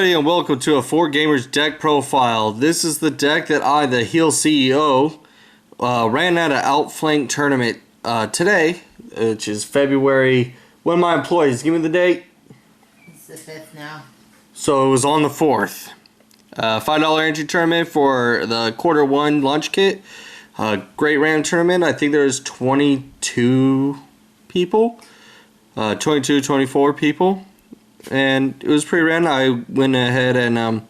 everybody, and welcome to a 4Gamers deck profile. This is the deck that I, the Heel CEO, ran at an Outflank tournament today, which is February. One of my employees, give me the date. It's the 5th now. So it was on the 4th. $5 entry tournament for the Q1 lunch kit. Great random tournament. I think there was 22 people. 24 people. And it was pretty random. I went ahead and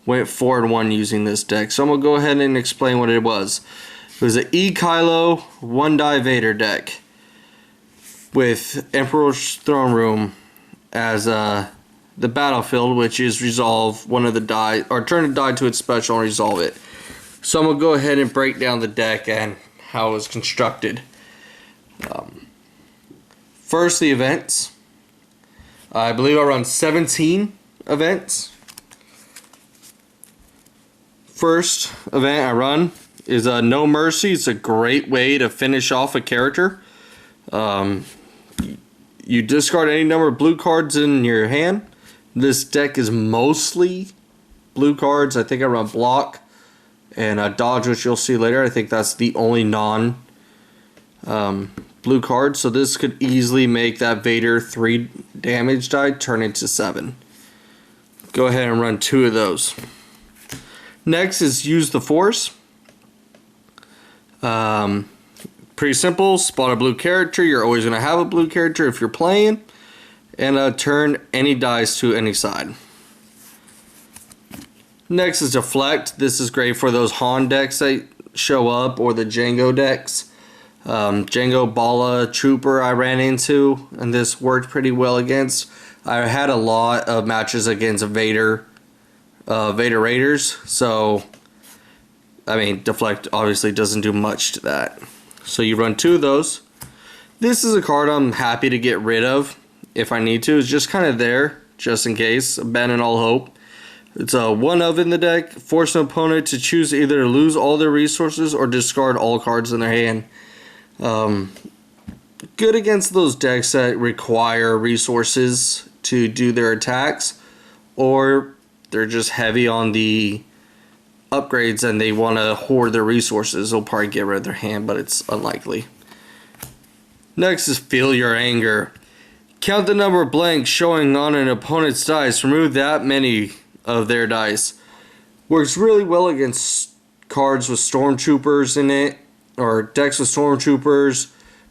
went 4-1 using this deck. So I'm going to go ahead and explain what it was. It was an Kylo 1-die Vader deck with Emperor's Throne Room as the battlefield, which is resolve one of the die, or turn a die to its special and resolve it. So I'm going to go ahead and break down the deck and how it was constructed. First, the events. I believe I run 17 events. First event I run is No Mercy. It's a great way to finish off a character. You discard any number of blue cards in your hand. This deck is mostly blue cards. I think I run Block and Dodge, which you'll see later. I think that's the only non blue card, so this could easily make that Vader 3 damage die turn into 7. Go ahead and run 2 of those. Next is use the Force. Pretty simple. Spot a blue character. You're always going to have a blue character if you're playing. And turn any dice to any side. Next is Deflect. This is great for those Han decks that show up, or the Jango decks. Jango Bala Trooper I ran into, and this worked pretty well against. I had a lot of matches against Vader Raiders, so I mean Deflect obviously doesn't do much to that. So you run 2 of those. This is a card I'm happy to get rid of if I need to. It's just kind of there just in case. Abandon all hope. It's a 1 of in the deck. Force an opponent to choose either to lose all their resources or discard all cards in their hand. Good against those decks that require resources to do their attacks, or they're just heavy on the upgrades and they want to hoard their resources. They'll probably get rid of their hand, but it's unlikely. Next is Feel Your Anger. Count the number of blanks showing on an opponent's dice. Remove that many of their dice. Works really well against cards with stormtroopers in it, or decks with stormtroopers,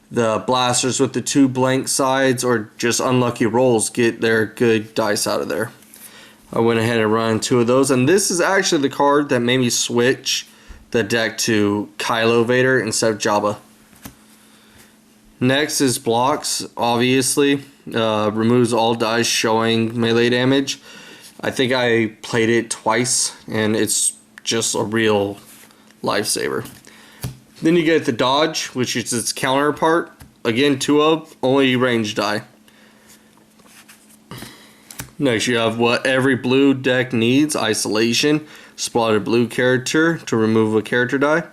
the blasters with the 2 blank sides, or just unlucky rolls get their good dice out of there. I went ahead and ran 2 of those, and this is actually the card that made me switch the deck to Kylo Vader instead of Jabba. Next is Blocks, obviously. Removes all dice showing melee damage. I think I played it twice, and it's just a real lifesaver. Then you get the Dodge, which is its counterpart. Again, 2 of, only range die. Next, you have what every blue deck needs: Isolation. Spot a blue character to remove a character die.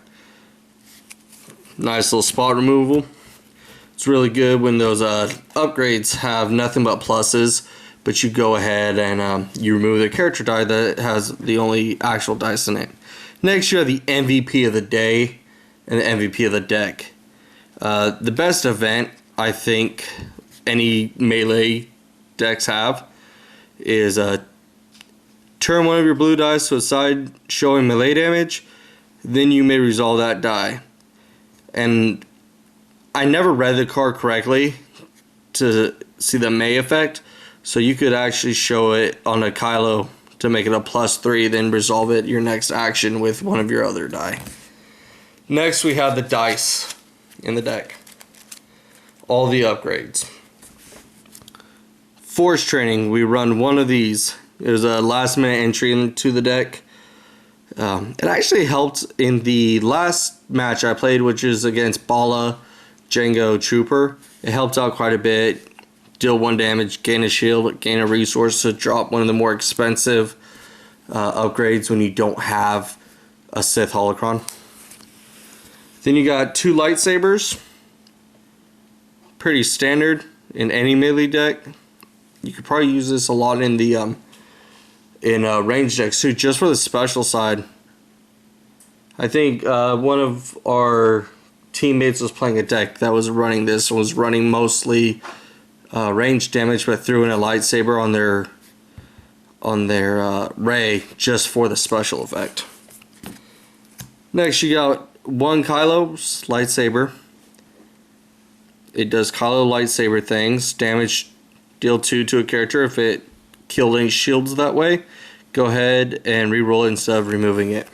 Nice little spot removal. It's really good when those upgrades have nothing but pluses, but you go ahead and you remove the character die that has the only actual dice in it. Next, you have the MVP of the day and the MVP of the deck. The best event I think any melee decks have is turn one of your blue dice to a side showing melee damage, then you may resolve that die. And I never read the card correctly to see the may effect, so you could actually show it on a Kylo to make it a +3, then resolve it your next action with one of your other die. Next, we have the dice in the deck. All the upgrades. Force Training, we run 1 of these. It was a last minute entry into the deck. It actually helped in the last match I played, which is against Bala Jango Trooper. It helped out quite a bit. Deal 1 damage, gain a shield, gain a resource to drop one of the more expensive upgrades when you don't have a Sith Holocron. Then you got 2 lightsabers. Pretty standard in any melee deck. You could probably use this a lot in the in range decks too, just for the special side. I think one of our teammates was playing a deck that was running this, was running mostly range damage, but threw in a lightsaber on their Ray just for the special effect. Next, you got one Kylo's lightsaber. It does Kylo Lightsaber things. Damage, deal 2 to a character if it killed any shields that way. Go ahead and reroll it instead of removing it.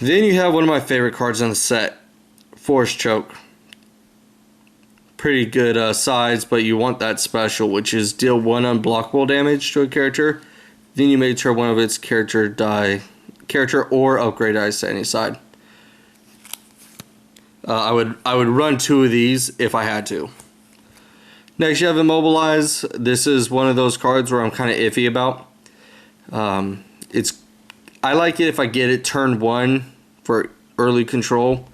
Then you have one of my favorite cards in the set, Force Choke. Pretty good size, but you want that special, which is deal 1 unblockable damage to a character. Then you may turn one of its character or upgrade dice to any side. I would run 2 of these if I had to. Next, you have Immobilize. This is one of those cards where I'm kind of iffy about. I like it if I get it turn 1 for early control.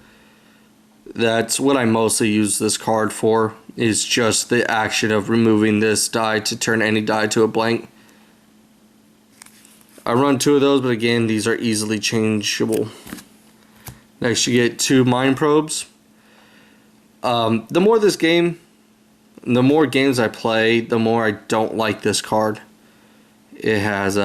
That's what I mostly use this card for, is just the action of removing this die to turn any die to a blank. I run 2 of those, but again, these are easily changeable. Next, you get 2 Mind Probes. The more games I play, the more I don't like this card. It has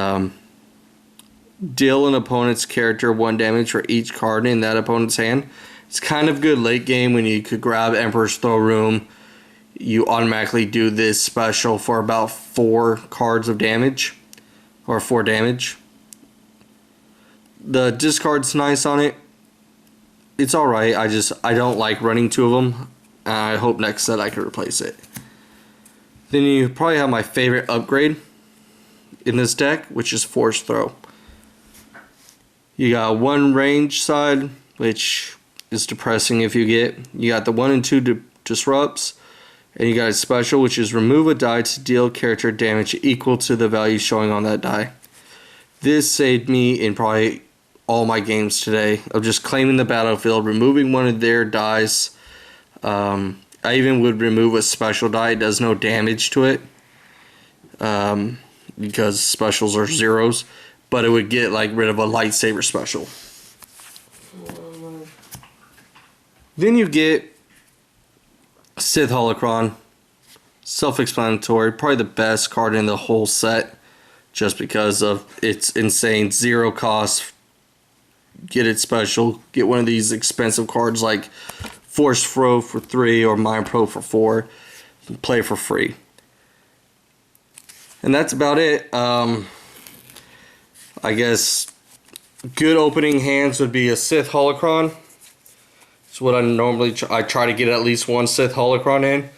deal an opponent's character 1 damage for each card in that opponent's hand. It's kind of good late game when you could grab Emperor's Throne Room. You automatically do this special for about 4 cards of damage, or 4 damage. The discard's nice on it. It's alright, I don't like running 2 of them. I hope next set I can replace it. Then you probably have my favorite upgrade in this deck, which is Force Throw. You got 1 range side, which is depressing if you get. You got the 1 and 2 disrupts, and you got a special, which is remove a die to deal character damage equal to the value showing on that die. This saved me in probably all my games today of just claiming the battlefield, removing one of their dice. I even would remove a special die. It does no damage to it because specials are zeros, but it would get like rid of a lightsaber special. Then you get Sith Holocron. Self-explanatory. Probably the best card in the whole set, just because of its insane 0 cost. Get it special. Get one of these expensive cards like Force Throw for 3 or Mind Probe for 4. Play for free. And that's about it. I guess good opening hands would be a Sith Holocron. It's what I normally I try to get at least 1 Sith Holocron in.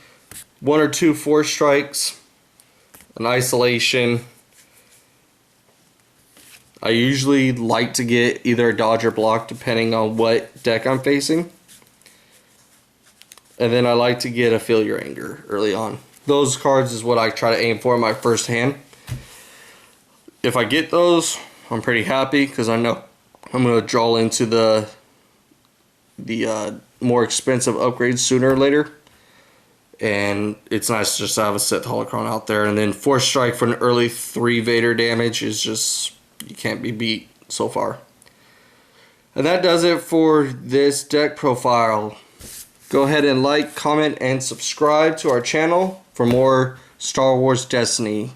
1 or 2 Force Strikes. An Isolation. I usually like to get either a dodge or block depending on what deck I'm facing. And then I like to get a Feel Your Anger early on. Those cards is what I try to aim for in my first hand. If I get those, I'm pretty happy because I know I'm going to draw into the more expensive upgrades sooner or later. And it's nice just to have a Sith Holocron out there. And then Force Strike for an early 3 Vader damage is just, you can't be beat so far. And that does it for this deck profile. Go ahead and like, comment, and subscribe to our channel for more Star Wars Destiny.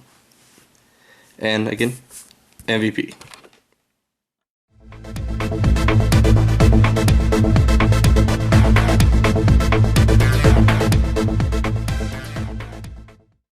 And again, MVP.